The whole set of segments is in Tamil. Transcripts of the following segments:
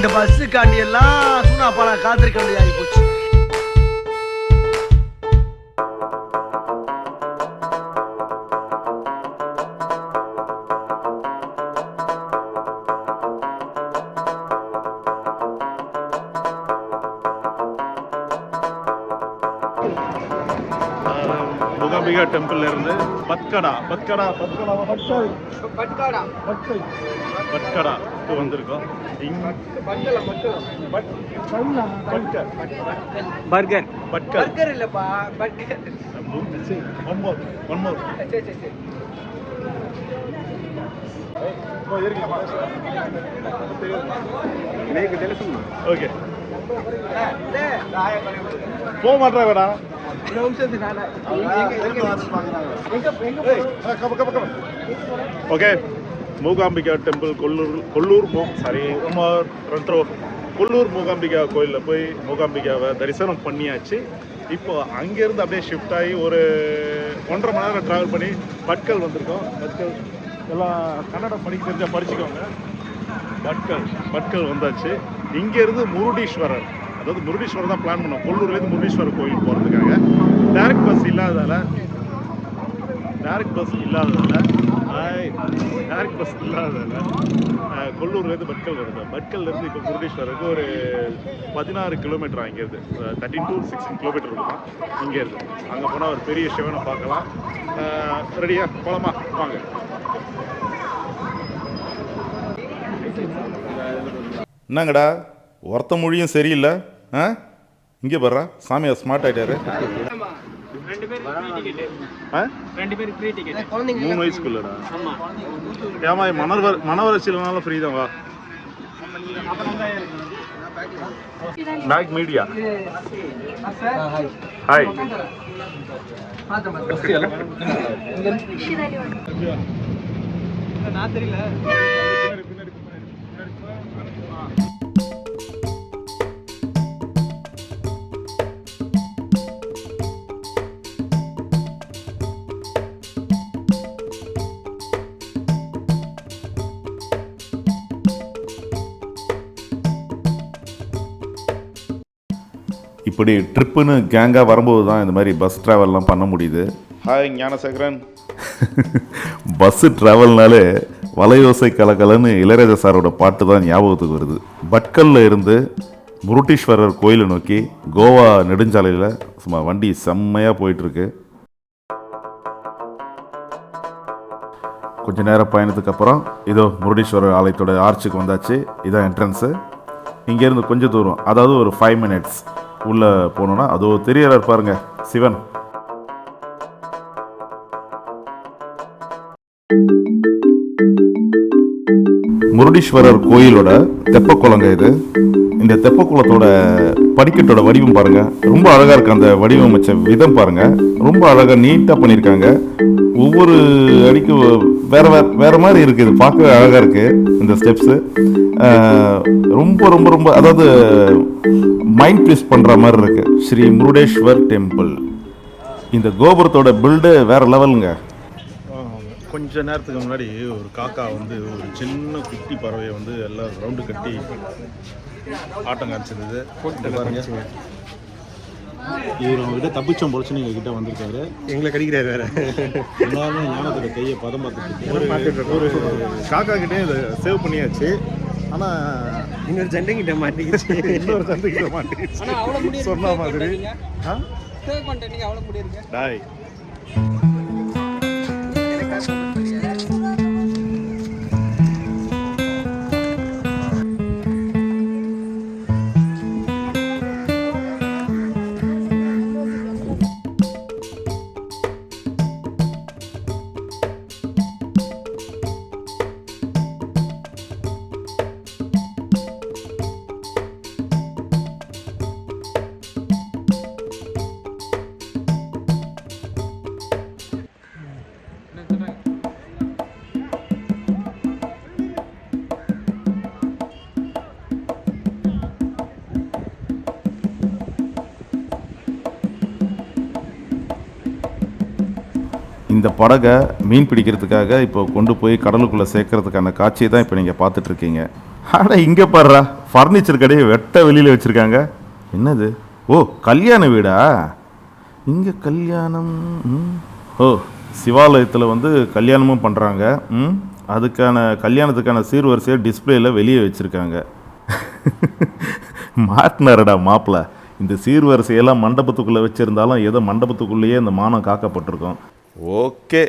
இந்த பஸ்ஸுக்காண்டி எல்லாம் சூனாப்பாலம் காத்திருக்க வேண்டியதாகி போச்சு. மூகாம்பிகா டெம்பிள்ல இருந்து பட்கடா வந்திருக்கோம். பர்கர் இல்லப்பா, பர்கர். ஓகே போக மாட்டா. ஓகே, மூகாம்பிகா டெம்பிள் கொல்லூர் மூகாம்பிகா கோயிலில் போய் மூகாம்பிகாவை தரிசனம் பண்ணியாச்சு. இப்போ அங்கேருந்து அப்படியே ஷிஃப்ட் ஆகி ஒரு 1.5 மணி நேரம் ட்ராவல் பண்ணி பட்கல் வந்திருக்கோம். பட்கல் எல்லாம் கன்னடம் படிக்க தெரிஞ்சால் படிச்சுக்கோங்க. பட்கல் வந்தாச்சு. இங்கேருந்து முருடீஸ்வரர், அதாவது முருடீஸ்வரர் தான் பிளான் பண்ணோம். கொல்லூர்லேருந்து முருடீஸ்வரர் கோயில் போகிறதுக்காக டேரக்ட் பஸ் இல்லாததால் கொல்லூர்லேருந்து பட்கல் வருது. பட்கல்லேருந்து இப்போ முருடீஸ்வரருக்கு ஒரு 16 கிலோமீட்டர். அங்கேருந்து 13 to 16 கிலோமீட்டர் இருக்குமா இங்கேருந்து. அங்கே போனால் ஒரு பெரிய சிவனை பார்க்கலாம். ரெடியா போகலாமா? வாங்க. என்னங்கடா ஒருத்த மொழியும் சரியில்லை. இங்கே பாரு, சாமியார் ஸ்மார்ட் ஆகிட்டாரு. 3 வயசுக்குள்ளடா. ஏமா மனவரட்சியிலனால ஃப்ரீ தான். வா பேக் மீடியா. ஹாய். நான் தெரியல. இப்படி ட்ரிப்புன்னு கேங்காக வரும்போது தான் இந்த மாதிரி பஸ் ட்ராவல்லாம் பண்ண முடியுது. ஹாய் ஞானசேகரன். பஸ்ஸு ட்ராவல்னாலே வலையோசை கலக்கலன்னு இளையராஜா சாரோட பாட்டு தான் ஞாபகத்துக்கு வருது. பட்கல்ல இருந்து முருடீஸ்வரர் கோயிலை நோக்கி கோவா நெடுஞ்சாலையில் சும்மா வண்டி செம்மையாக போயிட்டுருக்கு. கொஞ்ச நேரம் பயணத்துக்கு அப்புறம் இதோ முருடீஸ்வரர் ஆலயத்தோட ஆர்ச்சுக்கு வந்தாச்சு. இதான் என்ட்ரன்ஸு. இங்கேருந்து கொஞ்சம் தூரம், அதாவது ஒரு 5 minutes உள்ளே போனோன்னா அதோ தெரியறாரு பாருங்க, சிவன். முருடீஸ்வரர் கோயிலோட தெப்பக்குளங்க இது. இந்த தெப்பக்குளத்தோட படிக்கட்டோட வடிவம் பாருங்க, ரொம்ப அழகா இருக்கு. அந்த வடிவமைச்ச விதம் பாருங்க, ரொம்ப அழகா நீட்டா பண்ணியிருக்காங்க. ஒவ்வொரு அடிக்கும் வேற மாதிரி இருக்கு. இது பார்க்க அழகா இருக்கு. இந்த ஸ்டெப்ஸு ரொம்ப ரொம்ப ரொம்ப அதாவது மைண்ட் ட்விஸ்ட் பண்ற மாதிரி இருக்கு. ஸ்ரீ முருடேஸ்வர் டெம்பிள். இந்த கோபுரத்தோட பில்டு வேற லெவலுங்க. கொஞ்ச நேரத்துக்கு முன்னாடி ஒரு காக்கா வந்து ஒரு சின்ன குட்டி பறவையை வந்து எல்லாம் ரவுண்டு கட்டி ஆட்டம் காமிச்சிருந்தது. இவர் அவங்ககிட்ட தப்பிச்சோம் பொழைச்சு எங்கள் கிட்ட வந்திருக்காரு. எங்களை கடிக்கிறாரு வேற. எல்லாருமே ஞானத்தோட கையை பதம் பார்த்துட்டு ஒரு காக்கா கிட்டே இதை சேவ் பண்ணியாச்சு. ஆனால் இன்னொரு சண்டைக்கிட்ட மாட்டிக்கிச்சு. சொன்ன மாதிரி டாய். இந்த படகை மீன் பிடிக்கிறதுக்காக இப்போ கொண்டு போய் கடலுக்குள்ளே சேர்க்கறதுக்கான காட்சியை தான் இப்போ நீங்கள் பார்த்துட்ருக்கீங்க. ஆனால் இங்கே பாடுறா ஃபர்னிச்சர் கடையை வெட்ட வெளியில் வச்சுருக்காங்க. என்னது? ஓ, கல்யாண வீடா? இங்கே கல்யாணம். ஓ, சிவாலயத்தில் வந்து கல்யாணமும் பண்ணுறாங்க. அதுக்கான கல்யாணத்துக்கான சீர்வரிசையை டிஸ்பிளேயில் வெளியே வச்சுருக்காங்க. மாட்டினாரடா மாப்பிள்ள. இந்த சீர்வரிசையெல்லாம் மண்டபத்துக்குள்ளே வச்சுருந்தாலும் ஏதோ மண்டபத்துக்குள்ளேயே இந்த மானம் காக்கப்பட்டிருக்கோம். ஓகே,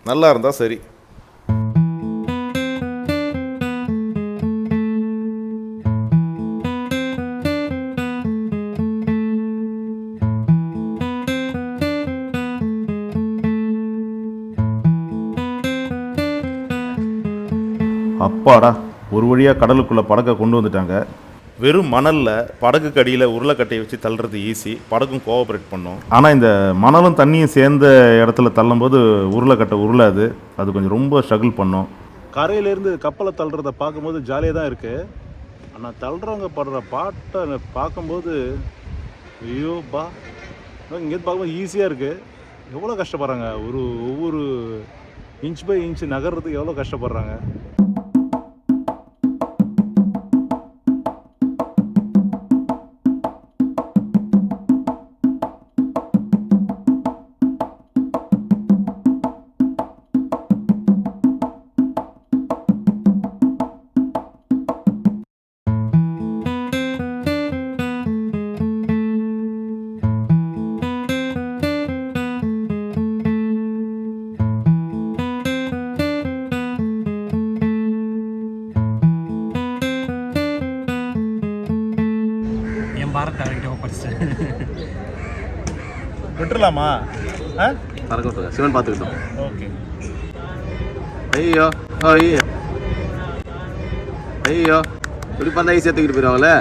நல்லா இருந்தால் சரி. அப்பாடா, ஒரு வழியாக கடலுக்குள்ளே படகை கொண்டு வந்துட்டாங்க. வெறும் மணலில் படகுக்கு அடியில் உருளைக்கட்டையை வச்சு தள்ளுறது ஈஸி, படகும் கோஆப்ரேட் பண்ணும். ஆனால் இந்த மணலும் தண்ணியும் சேர்ந்த இடத்துல தள்ளும்போது உருளைக்கட்டை உருளாது, அது கொஞ்சம் ரொம்ப ஸ்ட்ரகிள் பண்ணும். கரையிலேருந்து கப்பலை தள்ளுறதை பார்க்கும்போது ஜாலியாக தான் இருக்குது. ஆனால் தள்ளுறவங்க படுற பாட்டை பார்க்கும்போது ஐயோ பா, இங்கேருந்து பார்க்கும்போது ஈஸியாக இருக்குது. எவ்வளோ கஷ்டப்படுறாங்க, ஒவ்வொரு இன்ச் பை இன்ச் நகர்றதுக்கு எவ்வளோ கஷ்டப்படுறாங்க. விட்டுலாமா? பறக்கட்டும், சிவன் பார்த்துக்கிட்டோம். ஓகே. ஐயோ ஐயோ ஐயோ, இப்படி பண்ணா ஈஸியாக தூக்கிட்டு போயிடுவாங்களே.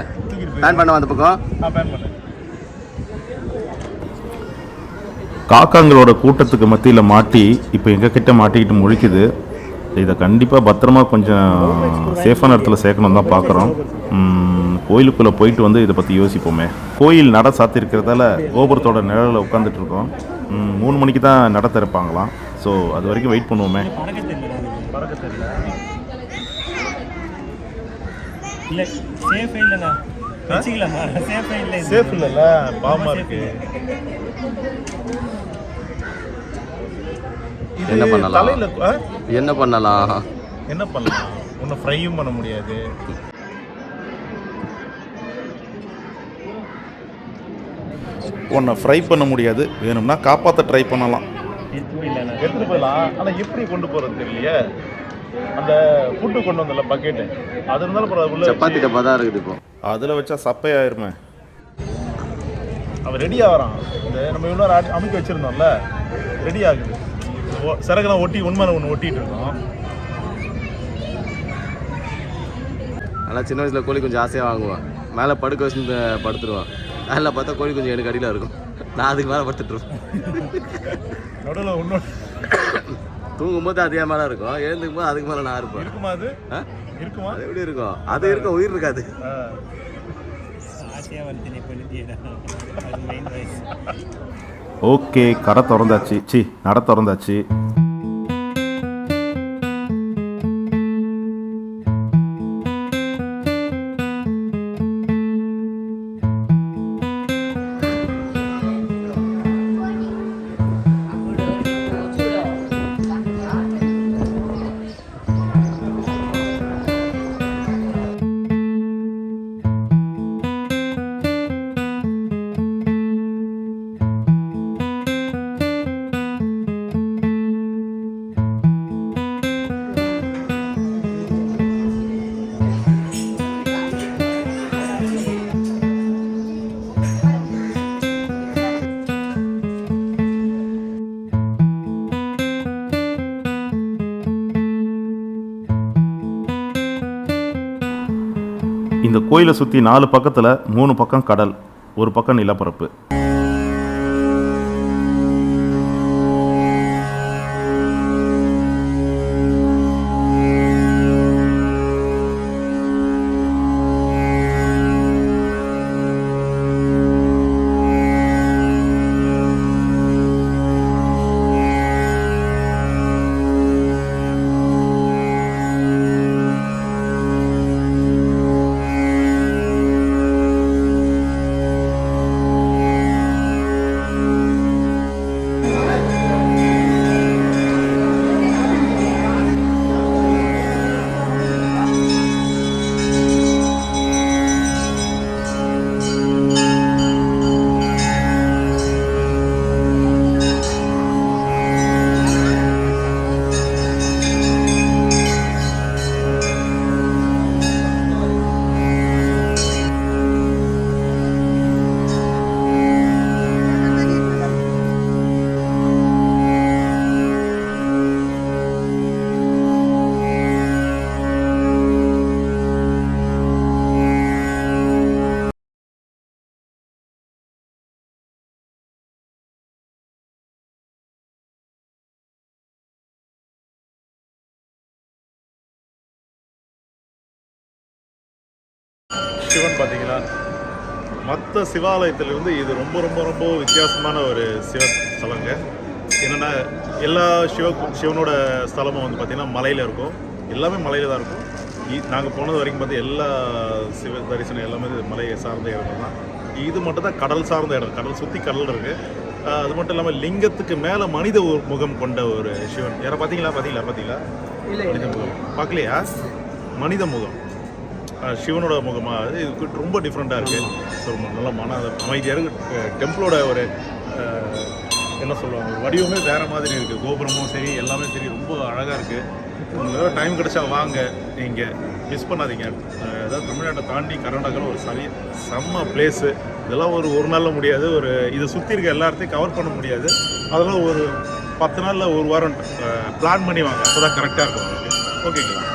பேன் பண்ண அந்த பக்கம் பேன் பண்ண. காக்காங்களோட கூட்டத்துக்கு மத்தியில் மாட்டி இப்போ எங்ககிட்ட மாட்டிக்கிட்டு முழிக்குது. இதை கண்டிப்பாக பத்திரமா கொஞ்சம் சேஃபான இடத்துல சேர்க்கணும் தான் பார்க்குறோம். கோயிலுக்குள்ளே போயிட்டு வந்து இதை பற்றி யோசிப்போமே. கோயில் நட சாத்திருக்கிறதால கோபுரத்தோட நிழலில் உட்காந்துட்டு இருக்கோம். 3 மணிக்கு தான் நட திறப்பாங்களாம். ஸோ அது வரைக்கும் வெயிட் பண்ணுவோமே. சேஃப் இல்லைல்ல, பாவமாக இருக்கு. என்ன பண்ணலாம்? என்ன பண்ணலாம்? என்ன பண்ணலாம்? ஒன்றும் ஃப்ரையும் பண்ண முடியாது. ஒன்றை ஃப்ரை பண்ண முடியாது, வேணும்னா காப்பாற்ற ட்ரை பண்ணலாம். எடுத்துகிட்டு போயிடலாம். ஆனால் எப்படி கொண்டு போகிறது தெரியலையே. அந்த ஃபுட்டு கொண்டு வந்தல பக்கெட்டு, அது இருந்தாலும் சப்பாத்தி டப்பா தான் இருக்குது. இப்போ அதில் வச்சா சப்பையாயிருமே. அவன் ரெடி ஆகிறான். இந்த நம்ம இன்னொரு அமைக்க வச்சுருந்தோம்ல, ரெடி ஆகுது. சரக்கெல்லாம் ஒட்டி உண்மையான ஒன்று ஒட்டிகிட்டு இருக்கோம். ஆனால் சின்ன வயசில் கோழி கொஞ்சம் ஆசையாக வாங்குவான். மேலே படுக்க வச்சு படுத்துருவான். அதில் பார்த்தா கோழி கொஞ்சம் எனக்கு அடியில் இருக்கும். நான் அதுக்கு மேலே படுத்துட்ருப்பேன். நடுவில் ஒன்று தூங்கும்போது அதே மேலே இருக்கும், எழுந்துக்கும் போது அதுக்கு மேலே நான் இருப்பேன். இருக்குமா? அது இருக்குமா? அது எப்படி இருக்கும்? அது இருக்கும், உயிர் இருக்காது. ஓகே, கடை திறந்தாச்சு, நட திறந்தாச்சு. இந்த கோயிலை சுற்றி 4 பக்கத்தில் 3 பக்கம் கடல், ஒரு பக்கம் நிலப்பரப்பு. சிவன் பார்த்தீங்களா, மற்ற சிவாலயத்திலிருந்து இது ரொம்ப ரொம்ப ரொம்ப வித்தியாசமான ஒரு ஸ்தலங்க. என்னென்னா எல்லா சிவனோட ஸ்தலமும் வந்து பார்த்திங்கன்னா மலையில் இருக்கும், எல்லாமே மலையில் தான் இருக்கும். நாங்கள் போனது வரைக்கும் பார்த்து எல்லா சிவ தரிசனம் எல்லாமே மலையை சார்ந்த இடம் தான். இது மட்டும் தான் கடல் சார்ந்த இடம், கடல் சுற்றி கடல் இருக்குது. அது மட்டும் இல்லாமல் லிங்கத்துக்கு மேலே மனித முகம் கொண்ட ஒரு சிவன். யாரை பார்த்தீங்களா மனித முகம் பார்க்கலையா? மனித முகம் சிவனோட முகமாக இது ரொம்ப டிஃப்ரெண்ட்டாக இருக்குது. ஸோ நல்லா அமைதியாக இருக்குது. டெம்பிளோட ஒரு என்ன சொல்லுவாங்க, வடிவமே வேறு மாதிரி இருக்குது. கோபுரமும் சரி எல்லாமே சரி ரொம்ப அழகாக இருக்குது. உங்களுக்கு டைம் கிடைச்சா வாங்க, நீங்கள் மிஸ் பண்ணாதீங்க. அதாவது தமிழ்நாட்டை தாண்டி கர்நாடகாவில் ஒரு செம்ம பிளேஸு. இதெல்லாம் ஒரு நாளில் முடியாது, இதை சுற்றி இருக்க எல்லா இடத்தையும் கவர் பண்ண முடியாது. அதெல்லாம் ஒரு 10 நாளில் ஒரு வாரம் பிளான் பண்ணி வாங்க, அப்போ தான் கரெக்டாக இருக்கும் உங்களுக்கு. ஓகேங்களா?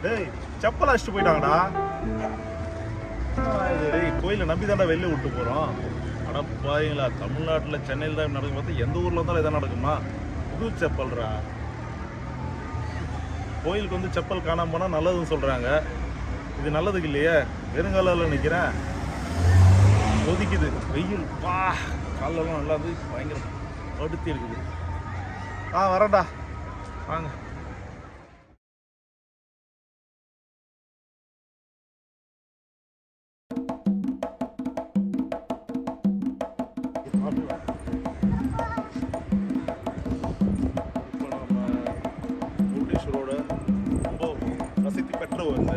டேய், செப்பல் அடிச்சுட்டு போயிட்டாங்கடா. கோயிலை நம்பி தாண்டா வெளில விட்டு போகிறோம். ஆனால் பாருங்களா, தமிழ்நாட்டில் சென்னையில் தான் நடக்கும் பார்த்து எந்த ஊரில் இருந்தாலும் எதாவது நடக்குமா? புது செப்பல்ரா. கோயிலுக்கு வந்து செப்பல் காணாமல் போனால் நல்லதுன்னு சொல்கிறாங்க. இது நல்லதுக்கு இல்லையே. வெறுங்காலில் நிற்கிறேன், கொதிக்குது வெயில். காலெல்லாம் நல்லா இருந்து பயங்கர படுத்தி இருக்குது. வரேன்டா, வாங்க. முருடேஸ்வரோட ரொம்ப பிரசித்தி பெற்ற இந்த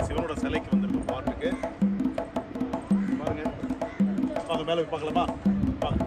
சிவனோட சிலைக்கு வந்திருக்கோம் பார்ட்டுக்கு. பாருங்க, வாங்க மேலே போய் பார்க்கலாமா? வாங்க.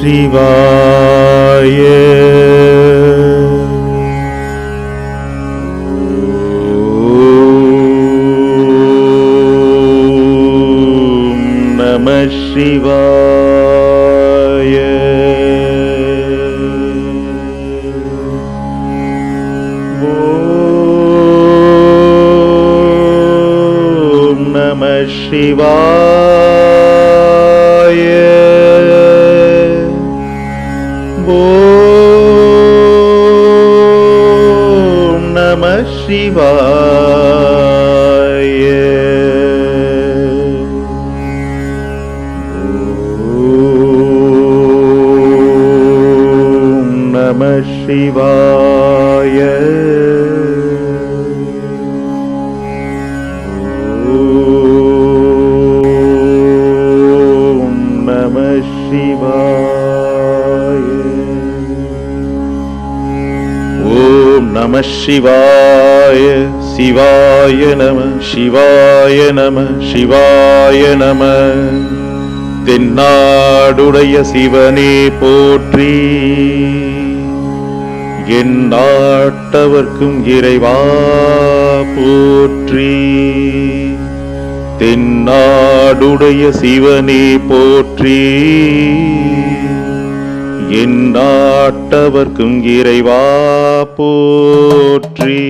சிவாய நம சிவாய ஓம் நம சிவாய ஓம் நம சிவாய ஓம் நம சிவாய ஓம் நம சிவாய ஓம் நம சிவாய சிவாய நம சிவாய நம சிவாய நம தென்னாடுடைய சிவனே போற்றி என் நாட்டவர்க்கும் இறைவா போற்றி. தென்னாடுடைய சிவனே போற்றி. என் நாட்டவர்க்கும் இறைவா போற்றி.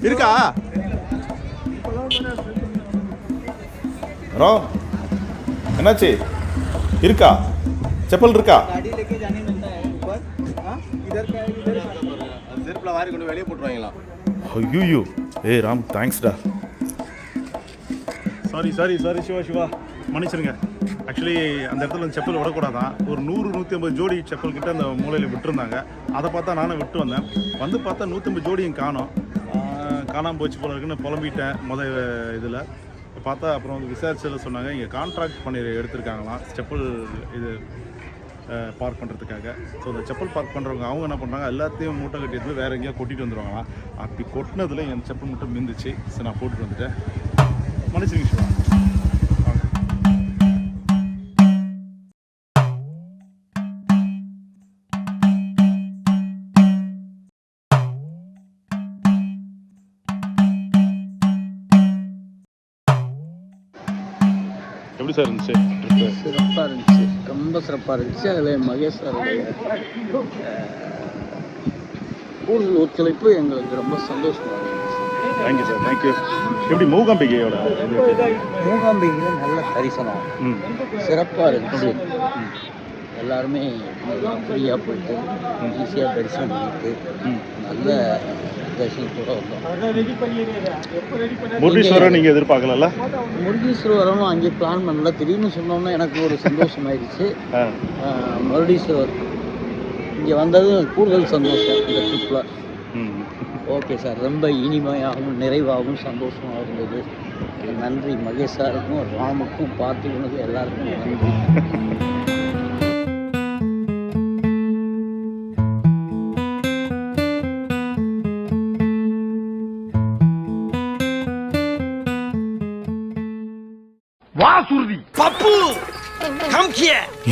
இருக்கா ராம், என்னாச்சு? இருக்கா? செப்பல் இருக்கா? செருப்புல வாரி கொண்டு வெளியே போட்டுருவாங்களா? ஐயோ, ஏய் ராம், தேங்க்ஸ்டா. சாரி சிவா மன்னிச்சிருங்க. ஆக்சுவலி அந்த இடத்துல செப்பல் விடக்கூடாதான். ஒரு 100-150 ஜோடி செப்பல் கிட்ட அந்த மூலையில் விட்டுருந்தாங்க. அதை பார்த்தா நானும் விட்டு வந்தேன். வந்து பார்த்தா 150 ஜோடியும் காணாமல் போச்சு போல இருக்குன்னு புலம்பிட்டேன் இதில் பார்த்தா. அப்புறம் வந்து விசாரிச்சதில் சொன்னாங்க இங்கே கான்ட்ராக்ட் பண்ணி எடுத்திருக்காங்களாம் செப்பல் இது பார்க் பண்ணுறதுக்காக. ஸோ அந்த செப்பல் பார்க் பண்ணுறவங்க அவங்க என்ன பண்ணுறாங்க, எல்லாத்தையும் மூட்டை கட்டி எடுத்து வேறு எங்கேயா கொட்டிட்டு வந்துடுவாங்களாம். அப்படி கொட்டினதில் என் செப்பல் மட்டும் மிந்துச்சு. ஸோ நான் போட்டுட்டு வந்துட்டேன். மன்னிச்சிருங்க சிவா. எப்படி சார் இருந்துச்சு? சிறப்பாக இருந்துச்சு, ரொம்ப சிறப்பாக இருந்துச்சு. அதில் மகேஷ் சாருடைய கூடுதல் ஒத்துழைப்பு எங்களுக்கு ரொம்ப சந்தோஷமாக இருந்துச்சு. Thank you sir, thank you. எப்படி மூகாம்பிகையோட மூகாம்பிகையில் நல்ல தரிசனம் சிறப்பாக இருந்துச்சு. எல்லாருமே ஃப்ரீயாக போயிட்டு ஈஸியாக தரிசனம் பண்ணிட்டு நல்ல தரிசனத்தோடு வந்தோம். முருடீஸ்வரர் நீங்கள் எதிர்பார்க்கல? முருடீஸ்வரரும் அங்கே பிளான் பண்ணல, திடீர்னு சொன்னோன்னா எனக்கு ஒரு சந்தோஷமாயிடுச்சு. முருடீஸ்வரர் இங்கே வந்தது கூடுதல் சந்தோஷம் இந்த ட்ரிப்பில். ஓகே சார், ரொம்ப இனிமையாகவும் நிறைவாகவும் சந்தோஷமாக இருந்தது. நன்றி மகேஷ் சாருக்கும் ராமுக்கும் பார்த்துக்கணுக்கு எல்லாருக்கும் நன்றி.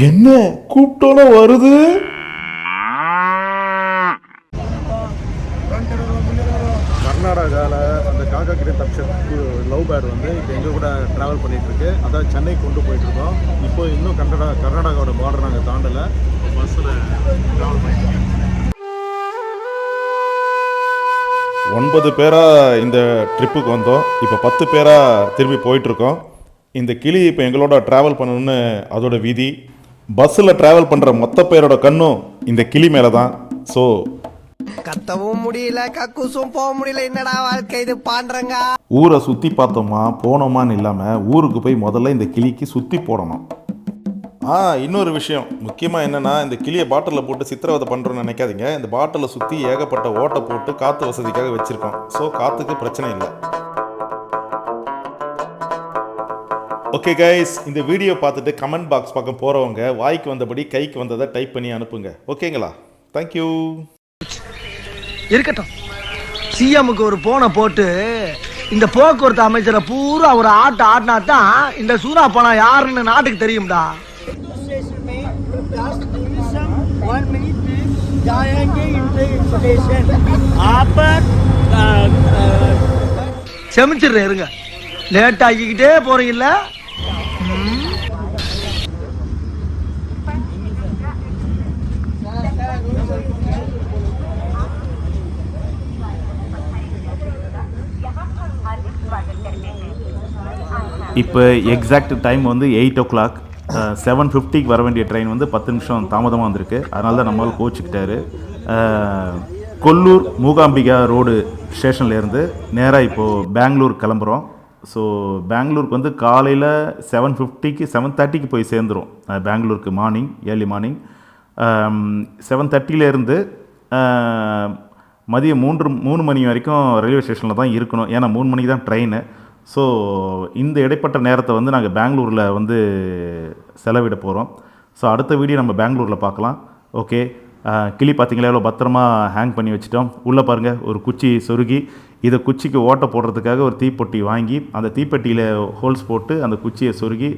என்ன கூப்பிட்டோன்னு வருது? கர்நாடகாவில் அந்த காக்கா கிட்ட தப்பிச்ச லவ் பேர்டு வந்து இப்போ எங்கள் கூட ட்ராவல் பண்ணிகிட்ருக்கு. அதான் சென்னை கொண்டு போயிட்டுருக்கோம். இப்போ இன்னும் கர்நாடகாவோட பார்டர் நாங்கள் தாண்டலை. பஸ்ஸில் ட்ராவல் பண்ணிட்டுருக்கோம். 9 பேராக இந்த ட்ரிப்புக்கு வந்தோம். இப்போ 10 பேராக திரும்பி போயிட்டுருக்கோம். இந்த கிளி இப்போ எங்களோட ட்ராவல் பண்ணணுன்னு அதோட விதி. பஸ்ஸில் ட்ராவல் பண்ணுற மொத்த பேரோட கண்ணும் இந்த கிளி மேலே தான். ஸோ கத்தவும் முடியல, கக்கூசும் போக முடியல. என்னடா வாழ்க்கை இது பாண்டுறங்க. ஊரை சுற்றி பார்த்தோமா போனோமான்னு இல்லாமல் ஊருக்கு போய் முதல்ல இந்த கிளிக்கு சுற்றி போடணும். இன்னொரு விஷயம் முக்கியமாக என்னென்னா, இந்த கிளியை பாட்டிலில் போட்டு சித்திரவதை பண்ணுறோன்னு நினைக்காதீங்க. இந்த பாட்டிலை சுற்றி ஏகப்பட்ட ஓட்டை போட்டு காற்று வசதிக்காக வச்சுருக்கோம். ஸோ காற்றுக்கு பிரச்சனை இல்லை. ஓகே கைஸ், இந்த வீடியோ பார்த்துட்டு கமெண்ட் பாக்ஸ் பக்கம் போகிறவங்க வாய்க்கு வந்தபடி கைக்கு வந்ததை டைப் பண்ணி அனுப்புங்க. ஓகேங்களா? தேங்க்யூ. இருக்கட்டும், சிஎம்முக்கு ஒரு போனை போட்டு இந்த போக்குவரத்து அமைச்சரை பூரா ஒரு ஆடினா தான் இந்த சூறா பணம் யாருன்னு நாட்டுக்கு தெரியும்டா. செமிச்சிடுறேன், இருங்க. லேட் ஆகிக்கிட்டே போறீங்கல்ல. இப்போ எக்ஸாக்ட் டைம் வந்து 8 o'clock. 7:50க்கு வர வேண்டிய ட்ரெயின் வந்து 10 நிமிஷம் தாமதமாக வந்திருக்கு. அதனால தான் நம்மளால் கோச்சிக்கிட்டாரு. கொல்லூர் மூகாம்பிகா ரோடு ஸ்டேஷன்லேருந்து நேராக இப்போது பெங்களூர் கிளம்புறோம். ஸோ பெங்களூருக்கு வந்து காலையில் 7:50க்கு 7:30க்கு போய் சேர்ந்துடும். பெங்களூருக்கு ஏர்லி மார்னிங் 7:30லேருந்து மதியம் 3 மணி வரைக்கும் ரயில்வே ஸ்டேஷனில் தான் இருக்கணும். ஏன்னா 3 மணிக்கு தான் ட்ரெயின். ஸோ இந்த இடைப்பட்ட நேரத்தை வந்து நாங்கள் பெங்களூரில் வந்து செலவிட போகிறோம். ஸோ அடுத்த வீடியோ நம்ம பெங்களூரில் பார்க்கலாம். ஓகே, கிளி பார்த்திங்களா எவ்வளோ பத்திரமா ஹேங் பண்ணி வச்சுட்டோம். உள்ளே பாருங்கள், ஒரு குச்சி சொருகி இதை குச்சிக்கு ஓட்டை போடுறதுக்காக ஒரு தீப்பெட்டி வாங்கி அந்த தீப்பெட்டியில் ஹோல்ஸ் போட்டு அந்த குச்சியை சொருகி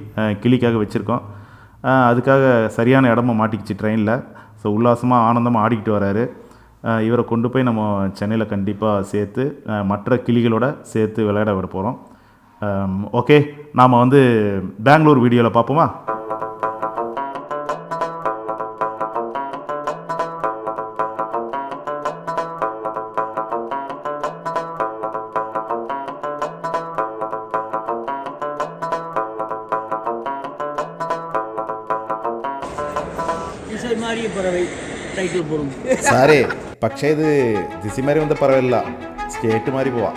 கிளிக்காக வச்சுருக்கோம். அதுக்காக சரியான இடமா மாட்டிக்கிச்சு ட்ரெயினில். ஸோ உல்லாசமாக ஆனந்தமாக ஆடிக்கிட்டு வராரு. இவரை கொண்டு போய் நம்ம சென்னையில் கண்டிப்பாக சேர்த்து மற்ற கிளிகளோட சேர்த்து விளையாட விட போகிறோம். ஓகே, நாம் வந்து பெங்களூர் வீடியோவில் பார்ப்போமா? ದಿಸೆ ಮಾರಿ ಪರವೈ ಟೈಟಲ್ போடும். சாரி, പക്ഷേ இது திசை மாதிரி வந்த பரவாயில்ல, ஸ்கேட்டு மாதிரி போவா.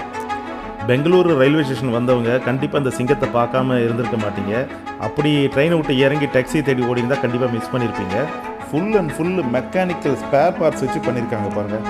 பெங்களூரு ரயில்வே ஸ்டேஷன் வந்தவங்க கண்டிப்பாக அந்த சிங்கத்தை பார்க்காம இருந்திருக்க மாட்டீங்க. அப்படி ட்ரெயினை விட்டு இறங்கி டாக்ஸி தேடி ஓடி இருந்தால் கண்டிப்பாக மிஸ் பண்ணியிருப்பீங்க. Full and full mechanical spare parts வச்சு பண்ணியிருக்காங்க பாருங்கள்.